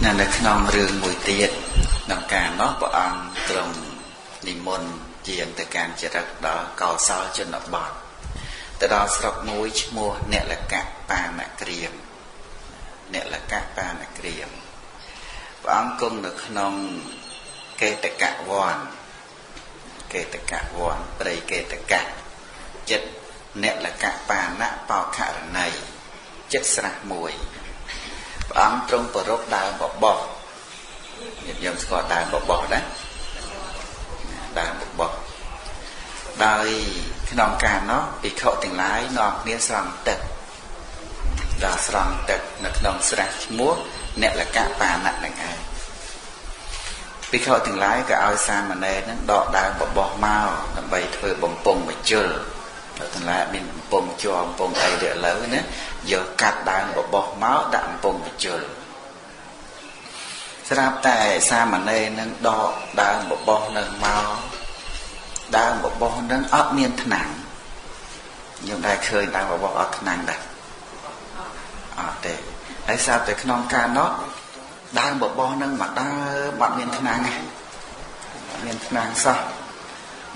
นั่นแหละขนมเรื่องมวยเตียดดังการเนาะพระองค์ตรงนิมนต์เจียนแต่การจะรักดอกก่อเสาจนบอดแต่ดอกสระมวยชั่วโมงเนี่ยแหละกะปาหนักเรียมเนี่ยแหละกะปาหนักเรียมพระองค์คงในขนมเกตกะวอนเกตกะวอนปริเกตกะจิตเนี่ยแหละกะปาหนักเป่าขารในจิตสระมวยพระองค์ตรงประรบดาวบอกยมสกอดาวบอกนะดาวบอกโดยขนมการเนาะปีเขาถึงหลายนอกเนี้ยสลังตึกดาวสลังตึกนักนองสระมัวเนี่ยแหละกะปาหนักหนึ่งไงปีเขาถึงหลายก็เอาซามันเลยนั่นดอกดาวบอกเมาทำใบเธอบ่มปงไปเจอแล้วถึงหลายบินปงจอมปงไอเดือดเลยเนี่ยเยอะกัดดาวบอกเมาดั่งปงไปเจอสำหรับแต่ซามันเลยนั่นดอกดาวบอกนั่งเมาดาวบอกนั่งอัดเมียนถนังยังได้เคยดาวบอกอัดถนังได้แต่ไอ้ทราบแต่ขนมการเนาะดาวบอกนั่งมาดาวบัดเมียนถนังไงเมียนถนังซะ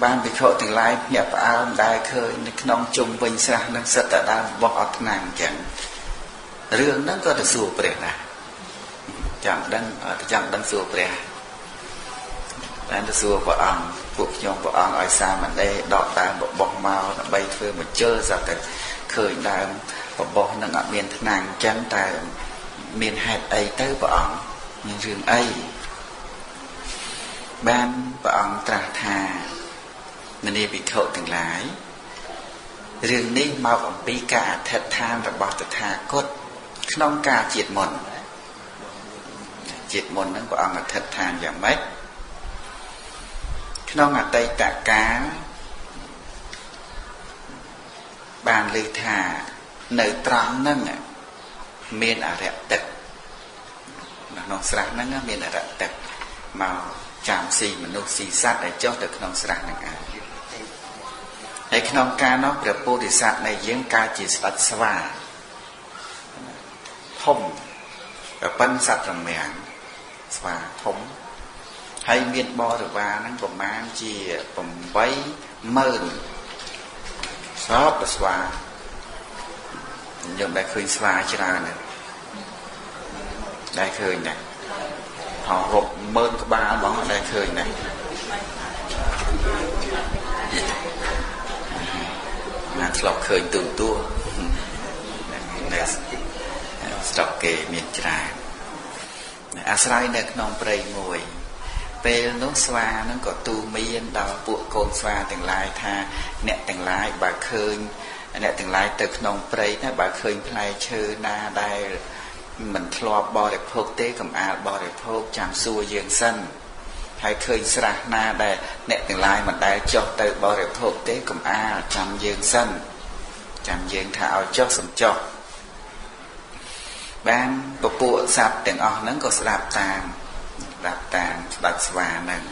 บ้านไปโคถึงไล่เหยียบเอาได้เคยในขนมจุ่มเป็นสระนั่งสัตว์ดาวบอกอัดถนังจังเรื่องนั้นก็จะสู้เปลี่ยนนะจังดังสู้เปลี่ยนแต่จะสู้พระองค์พวกโยมพระองค์ไอ้ซามันได้ดอกดาวบอกเมาใบเฟื่องมาเจอสักแต่เคยดาวบอกนั่งเมียนถนังจังแต่เมียนแหดไอเต้พระองค์มีเรื่องไอบ้านพระองค์ตรัสทานั่นเองวิเคราะห์ถึงหลายเรื่องนี้มาของปีกาเทศทานระบอบตถาคตขนมกาจิตมนนั้นพระองค์เทศทานอย่างไรขนมอัตติตะกาบานลือธาในตรังนั่นเมียนอะไรตึกน้องสระนั่นเมียนอะไรตึกมาจามสีมนุษย์สีสัตว์ในเจ้าเด็กน้องสระนั่นไอ้ขนมการนอกเปรียบโพธิสัตว์ในเยี่ยงกาจิตสัตว์สวาทมกับปั้นสัตว์รำเมียงสวาทมให้เมียนบอหรือว่านั่งประมาณจีผมไว้เมินชอบสวายังได้เคยสวาชราเนี่ยได้เคยเนี่ยhọ hộp mơn có ba bóngได้เคยเนี่ยงานสลบเคยตื่นตัวเนี่ยสลบเกมีจราอาศัยในขนมเปรย์มวยเปลน้องสวานั่นก็ตูมีนดาวปุโกนสวาแต่งลายทาเนี่ยแต่งลายบาเคยเนี่ยแต่งลายตึกขนมเปรย์นะบาเคยพลายเชิญนาได้มันทลอบบอได้พกเต้กับอาบอได้พกจามซัวเยืองสั้นให้เคยสระนาได้เนี่ยแต่งลายมันได้จอกเตยบอได้พกเต้กับอาจามเยืองสั้นจามเยืองถ้าเอาจอกสมจอกบ้านปะปูสับแต่งออกนั้นก็สลับตามดัดสวานั่ง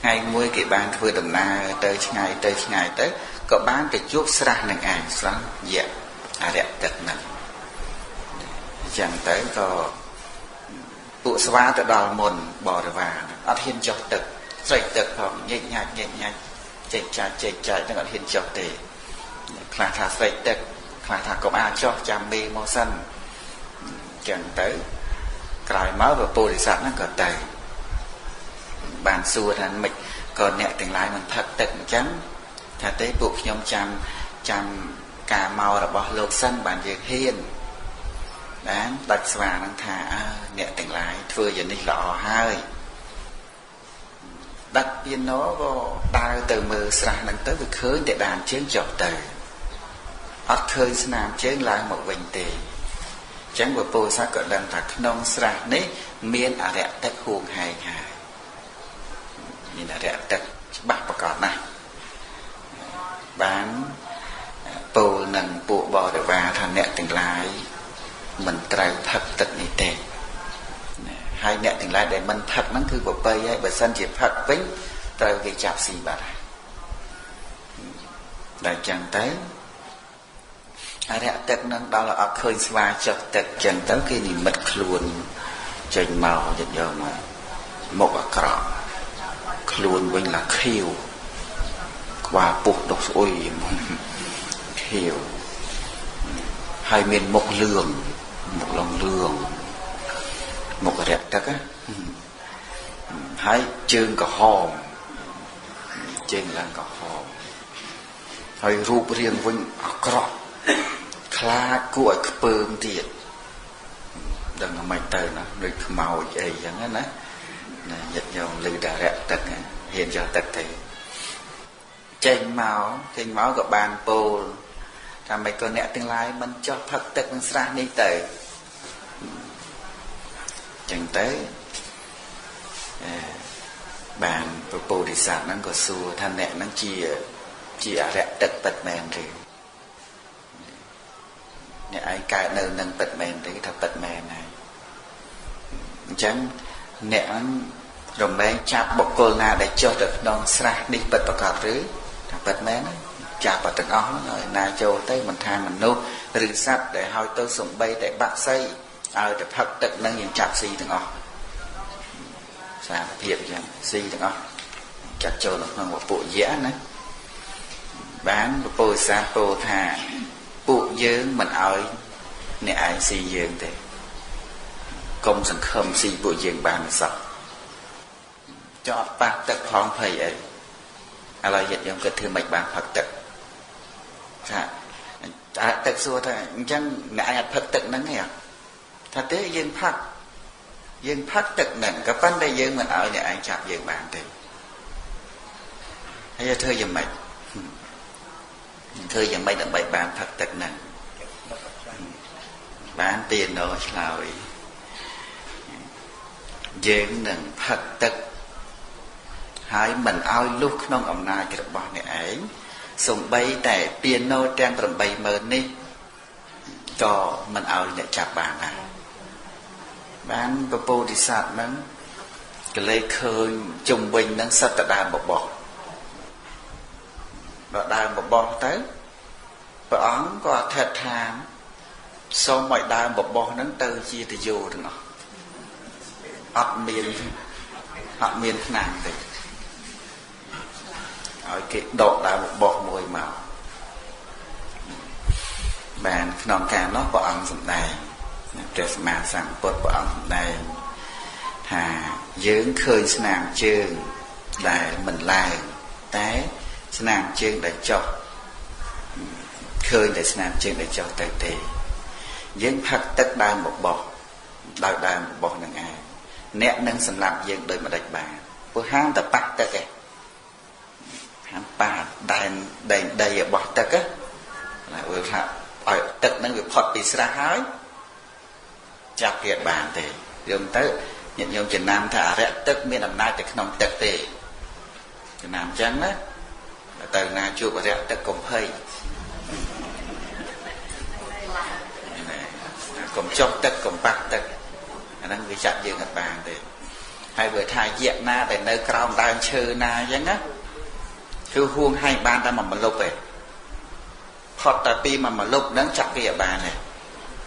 ไงมวยกี่บ้านคือดำนาเตยไงเตยก็บ้านไปจุกสระหนึ่งอ่างสระเหยียบอะไรตัดนั่นจังเตยก็ปุสวาแต่ดอลมนบอระวาอัดเห็นจอกตึกใส่ตึกของเงี้ยเจ๊ใจตั้งแต่เห็นจอกเตะคลาถาใส่ตึกคลาถากบอาจอกจำเมโมสันจังเตยกลายมาแบบโพธิสัตว์นั่นก็เตยบานซัวนั้นมิก่อนเนี่ยแต่งลายมันพักตึกจังถ้าเตยปุกยมจำกาเมาระบอบโลกสั้นบานเยือกเฮียนนั้นดัดสว่างนั่งทาเนี่ยแต่งลายเพื่ออย่างนี้หล่อให้ดัดเปียโนก็ดาวtừมือสระนั่งtới vừa khơi để đàn chén chọt từ ắt khơi nam chén lại một vành tề chẳng vừa bồi sát cỡ đàn thật non sra nấy miên à rẽ tết huồng hài nhìn à rẽ tết bạc bạc cọt này bán bồ nằng bộ bò để vào thành nẹt từng lái mình trao thật tật này tệ hai nẹt từng lái để mình thật nó cứ bộ bay ấy bởi sân chỉ thật vĩnh trao cái chạp xì bà đại chẳng tới អារៈទឹកនឹងដល់អត់ឃើញស្វាចុះទឹកចឹងទៅគេនិមិត្តខ្លួនចេញមកយកយកមកមុខអាក្រក់ខ្លួនវិញlàខៀវក្បាលពុះដុសស្អុយខៀវហើយមានមុខលឿងមុខឡងលឿងមុខអារៈទឹកហើយជើងក្រហមជើងឡើងក្រហមហើយរូបរាងវិញអាក្រក់ខ្លាចគួរឲ្យខ្ពើមទៀតដឹងមិនទៅណាដូចខ្មោចអីចឹងណាញាតិញោមឮតារៈទឹកហ៊ានយកទឹកទៅចេញមកក៏បានពោលថាមិនក៏អ្នកទាំងឡាយមិនចោះផឹកទឹកនឹងស្រះនេះទៅចឹងទៅបានព្រះពោធិសត្វហ្នឹងក៏សួរថាអ្នកហ្នឹងជាអរិយទឹកពិតមែនទេអ្នកឯងកើតនៅនឹងពិតមែនទេថាពិតមែនហើយអញ្ចឹងអ្នកហ្នឹងរមែងចាប់បុគ្គលណាដែលចុះទៅក្នុងស្រះនេះពិតប្រកបឬថាពិតមែនចាប់បាត់ទាំងអស់ហើយណាចូលទៅមិនថាមនុស្សឬសត្វដែលឲ្យទៅសំបីតែបាក់សីឲ្យតែផឹកទឹកហ្នឹងយើងចាប់ស៊ីទាំងអស់សារភាពអញ្ចឹងស៊ីទាំងអស់ចាត់ចូលនៅក្នុងពួកយៈណាបានពពុទ្ធសាសពោលថាពួកយើងមិនឲ្យអ្នកឯងស៊ីយើងទេកុំសង្ឃឹមស៊ីពួកយើងបានសោះចោតប៉ះទឹកផងភ័យអីឥឡូវយិត្តយើងគិតធ្វើម៉េចបានផឹកទឹកថាទឹកសួរថាអញ្ចឹងអ្នកឯងអត់ផឹកទឹកហ្នឹងទេថាទេយើងផឹកទឹកហ្នឹងក៏ប៉ុន្តែយើងមិនឲ្យអ្នកឯងចាប់យើងបានទេហើយធ្វើយ៉ាងម៉េចដើម្បីបានផឹកទឹកហ្នឹងបានទានោឆ្លើយយើងនឹងផឹកទឹកហើយមិនឲ្យលុះក្នុងអំណាចរបស់អ្នកឯងសំបីតែទានោទាំង 80000 នេះក៏មិនឲ្យអ្នកចាប់បានដែរបានពពោធិសត្វហ្នឹងក៏លេចឃើញជុំវិញហ្នឹងសិតតដើមបបោះដល់ដើមបបោះទៅព្រះអង្គក៏អធិដ្ឋានសូមឲ្យដើមបបោះហ្នឹងទៅជាទយោទាំងអស់អត់មានឆ្នាំទេឲ្យគេដកដើមបបោះមួយមកបានក្នុងការនោះព្រះអង្គសម្ដែងព្រះសម្មាសម្ពុទ្ធព្រះអង្គសម្ដែងថាយើងឃើញស្នាមជើងដែលមិនឡើងតែស្នាមជើងដែលចុះឃើញតែស្នាមជើងដែលចុះទៅទេយើងផឹកទឹកដើមបបោះដោយដើមបបោះនឹងឯងអ្នកនឹងសម្លាប់យើងដោយមិនដេចបានព្រោះហាមតែប៉ះទឹកឯងហាមប៉ះដែនដីរបស់ទឹកណាវាថាឲ្យទឹកនឹងវាផុតពីស្រះហើយចាប់គេបានទេយើងទៅញាតិញោមចំណាំថាអរិយទឹកមានអំណាចទៅក្នុងទឹកទេចំណាំអញ្ចឹងណាទៅណាជួបអរិយទឹកកុំភ័យកុំចុះទឹកកុំប៉ះទឹកអាហ្នឹងវាចាក់យើងអត់បានទេហើយបើថាយៈណាដែលនៅក្រោមដើមឈើណាអញ្ចឹងណាគឺហួងឲ្យបានតែ1ម្លប់ទេផុតតែពី1ម្លប់ហ្នឹងចាប់គេអត់បានទេ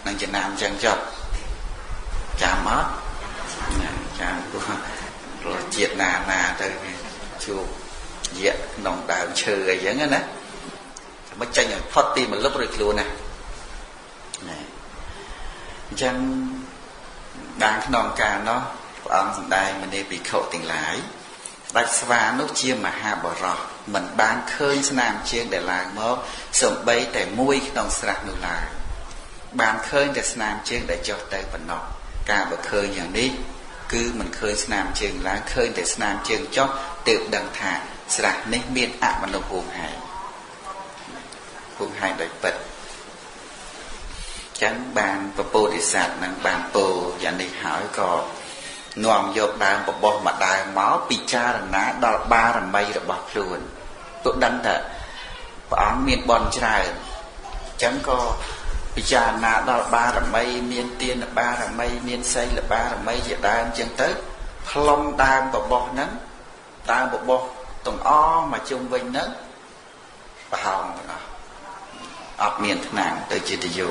នឹងចំណាំអញ្ចឹងចុះចាំមកចាំព្រោះជាតិណាទៅជួបយៈក្នុងដើមឈើអីចឹងណាមិនចេញឲ្យផុតពីម្លប់រួចខ្លួនណាអញ្ចឹងបានក្នុងការនោះព្រះអង្គសម្ដែងមនីភិក្ខុទាំងឡាយស្ដេចស្វានោះជាមហាបរោះមិនបានឃើញស្នាមជើងដែលឡើងមកសំបីតែមួយក្នុងស្រះនោះឡើយបានឃើញតែស្នាមជើងដែលចុះទៅប៉ុណ្ណោះការបើឃើញយ៉ាងនេះគឺមិនឃើញស្នាមជើងឡើងឃើញតែស្នាមជើងចុះទើបដឹងថាស្រះនេះមានអមនុស្សហួងហែងដោយពិតចឹងបានពពោធិសត្វនឹងបានពោលយ៉ាងនេះហើយក៏នាំយកដើមបបោះមកដើមមកពិចារណាដល់បារមីរបស់ខ្លួនទោះដឹងថាព្រះអង្គមានបន់ច្រើនចឹងក៏ពិចារណាដល់បារមីមានទានបារមីមានសីលបារមីជាដើមចឹងទៅផ្លុំដើមបបោះហ្នឹងដើមបបោះទាំងអស់មកជុំវិញហ្នឹងប្រហោងទាំងអស់ អត់មានថ្នាំទៅជាទៅយោ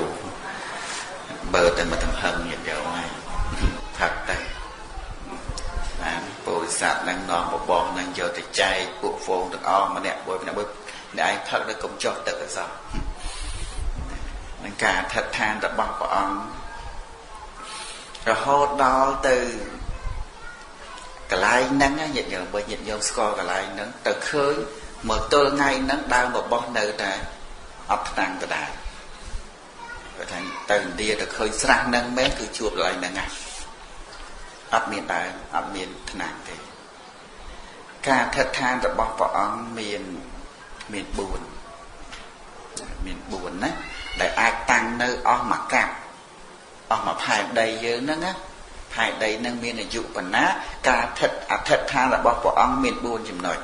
បើតែមកទំហឹងញាតិយោហើយផឹកទៅបានពុទ្ធសាសនានឹងនាំបបោះនឹងយកទៅចែកពួកហ្វូងទាំងអស់ម្នាក់មួយម្នាក់មួយអ្នកឯងផឹកទៅកុំចុះទឹកអសោះនឹងការថិតឋានរបស់ព្រះអង្គរហូតដល់ទៅកន្លែងហ្នឹងញាតិញោមបើញាតិញោមស្គាល់កន្លែងហ្នឹងទៅឃើញមកទល់ថ្ងៃហ្នឹងដើមរបស់នៅតែអត់ថ្នាំដដែលគាត់ថាទៅឥណ្ឌាទៅឃើញស្រះហ្នឹងមែនគឺជួបកន្លែងហ្នឹងណាអត់មានដើមអត់មានថ្នាំទេការថិតឋានរបស់ព្រះអង្គមាន4ណាដែលអាចតាំងនៅអស់មួយកាប់អស់មួយផែនដីយើងហ្នឹងណាផែនដីហ្នឹងមានអាយុប៉ុណ្ណាការអធិដ្ឋានរបស់ព្រះអង្គមាន4ចំណុច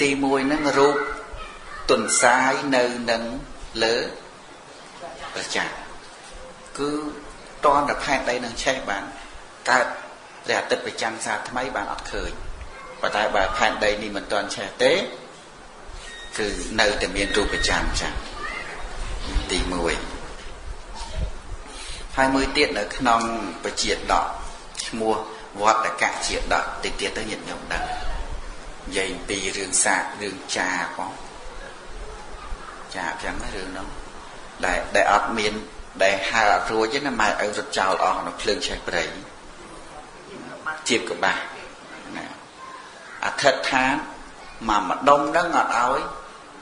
ទី1ហ្នឹងរូបទុនសាយនៅនឹងលើប្រចាំគឺតនតែផែនដីនឹងឆេះបានកើតព្រះអាទិត្យប្រចាំសាថ្មីបានអត់ឃើញប៉ុន្តែបើផែនដីនេះមិនតន់ឆេះទេគឺនៅតែមានរូបប្រចាំចឹងទី1ហើយមួយទៀតនៅក្នុងបជាដកឈ្មោះវត្តកជាដកតិចទៀតទៅញាតិញោមដឹងនិយាយពីរឿងសាករឿងចាផងចាចឹងរឿងហ្នឹងដែលអត់មានដែលហៅអត់រួចទេណាម៉ែឪរត់ចោលអស់នៅភ្លើងឆេះព្រៃជាកបាសណាអធិដ្ឋានមកម្ដុំហ្នឹងអត់ឲ្យ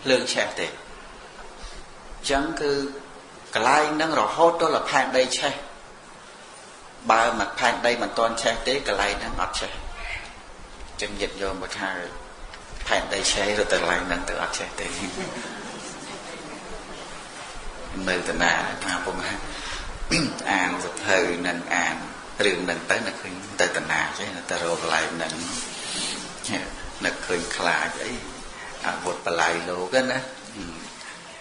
ភ្លើងឆេះទេអញ្ចឹងគឺកន្លែងហ្នឹងរហូតដល់ផែនដីឆេះបើមិនផែនដីមិនទាន់ឆេះទេកន្លែងហ្នឹងអត់ឆេះចឹងញាតិញោមមកថាផែនដីឆេះរត់ទៅកន្លែងហ្នឹងទៅអត់ឆេះទេនៅតាណាថាពុំអានសភៅនឹងអានរឿងហ្នឹងទៅនឹកឃើញទៅតាណាចេះទៅរកកន្លែងហ្នឹងនឹកឃើញខ្លាចអីអាវុធបល័យលោកណា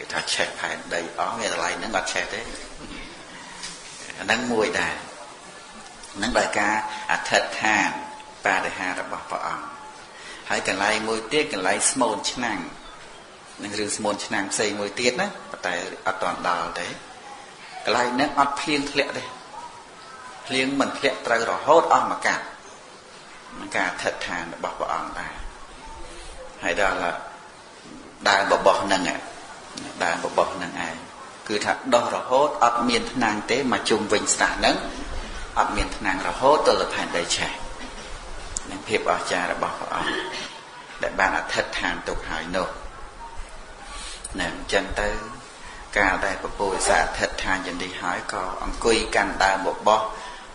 គេថាឆេះផែនដីអស់មានកន្លែងហ្នឹងអត់ឆេះទេអាហ្នឹងមួយដែរហ្នឹងដោយការអធិដ្ឋានបរិហាររបស់ព្រះអង្គហើយកន្លែងមួយទៀតកន្លែងស្មូនឆ្នាំងនឹងរឿងស្មូនឆ្នាំងផ្សេងមួយទៀតណាតែអត់ទាន់ដល់ទេកន្លែងហ្នឹងអត់ភ្លៀងធ្លាក់ទេភ្លៀងមិនធ្លាក់ត្រូវរហូតអស់មួយកាប់ការអធិដ្ឋានរបស់ព្រះអង្គដែរហើយដល់ដើមបបោះហ្នឹងដើមបបោះហ្នឹងឯងគឺថាដោះរហូតអត់មានថ្នាំទេមកជុំវិញស្រះហ្នឹងអត់មានថ្នាំរហូតទៅលើផែនដីឆេះនឹងភាពអស្ចារ្យរបស់ព្រះអង្គដែលបានអធិដ្ឋានទុកហើយនោះណាអញ្ចឹងទៅកាលដែលពពុទ្ធសាសអធិដ្ឋានយ៉ាងនេះហើយក៏អង្គុយកាន់ដើមបបោះ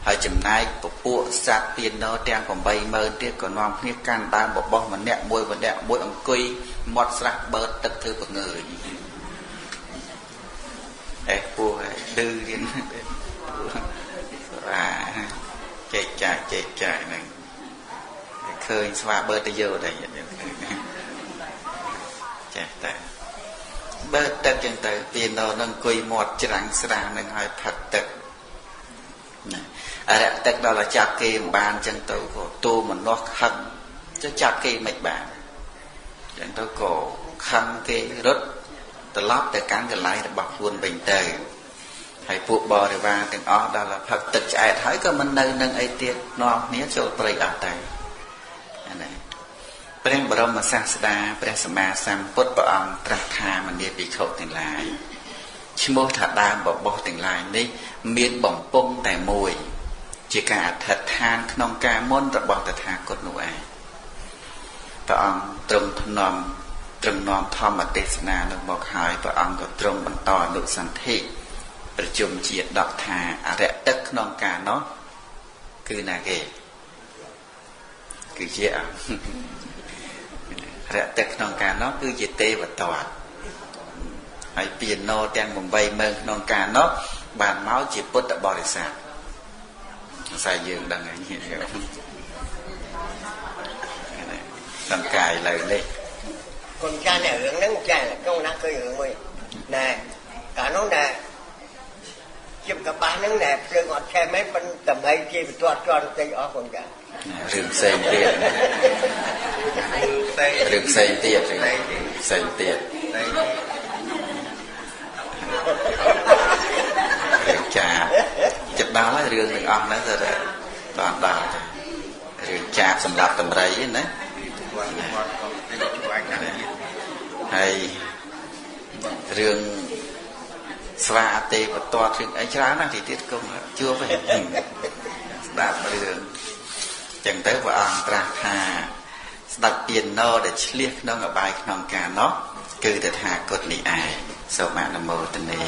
ហើយចំណែកពពួកសត្វទានណទាំង 80000 ទៀតក៏នាំគ្នាកាន់ដើមបបោះម្នាក់មួយអង្គុយមាត់ស្រះបឺតទឹកធ្វើបង្ើយពួកឌឺរៀនចេកចាយហ្នឹងឃើញស្វាបឺតទៅយកតែចេះតែបើទឹកចឹងទៅពីនៅនឹងអង្គុយមាត់ច្រាំងស្រាំងនឹងឲ្យផឹកទឹកអរិយទឹកដល់ចាប់គេមិនបានចឹងទៅក៏ទូមនោះខឹងចុះចាប់គេមិនបានចឹងទៅក៏ខឹងគេរត់ត្រឡប់ទៅកាន់កន្លែងរបស់ខ្លួនវិញទៅហើយពួកបរិវារទាំងអស់ដល់ផឹកទឹកឆ្អែតហើយក៏មិននៅនឹងអីទៀតនាំគ្នាចូលព្រៃអស់តែណាព្រះបរមសាស្តាព្រះសម្មាសម្ពុទ្ធព្រះអង្គត្រាស់ថាមនាភិក្ខុទាំងឡាយឈ្មោះថាដើមបបោះទាំងឡាយនេះមានបំពង់តែមួយជាការអធិដ្ឋានក្នុងការមុនរបស់តថាគតនោះឯងព្រះអង្គទ្រង់នាំធម្មទេសនានោះមកហើយព្រះអង្គក៏ទ្រង់បន្តអនុសន្ធិប្រជុំជាដកថាអរិយទឹកក្នុងការនោះគឺណាគេគឺជាអរិយទឹកក្នុងការនោះគឺជាទេវតាហើយពាណោទាំង 80000 ក្នុងការនោះបានមកជាពុទ្ធបរិស័ទអាស្រ័យយើងដឹងហើយសង្កាយលើនេះcon cha này hướng nắng cha là con đã cười hướng mày nè cả nó nè chụp cả ba nắng nè chơi ngọt xe mấy bên tầm hay chi bị toa tròn tay ó con cả rừng xây tiệt ទាំងអស់ហ្នឹងទៅដល់រឿងចាប់សម្រាប់តម្រៃណាហើយរឿងស្វាទេវតតរឿងអីច្រើនណាស់ទីទៀតគុំជួបឯងស្ដាប់រឿងចឹងទៅព្រះអង្គត្រាស់ថាស្ដេចពាណោដែលឆ្លៀសក្នុងអបាយក្នុងការនោះគឺតថាគតនេះឯងសូមអនុមោទនា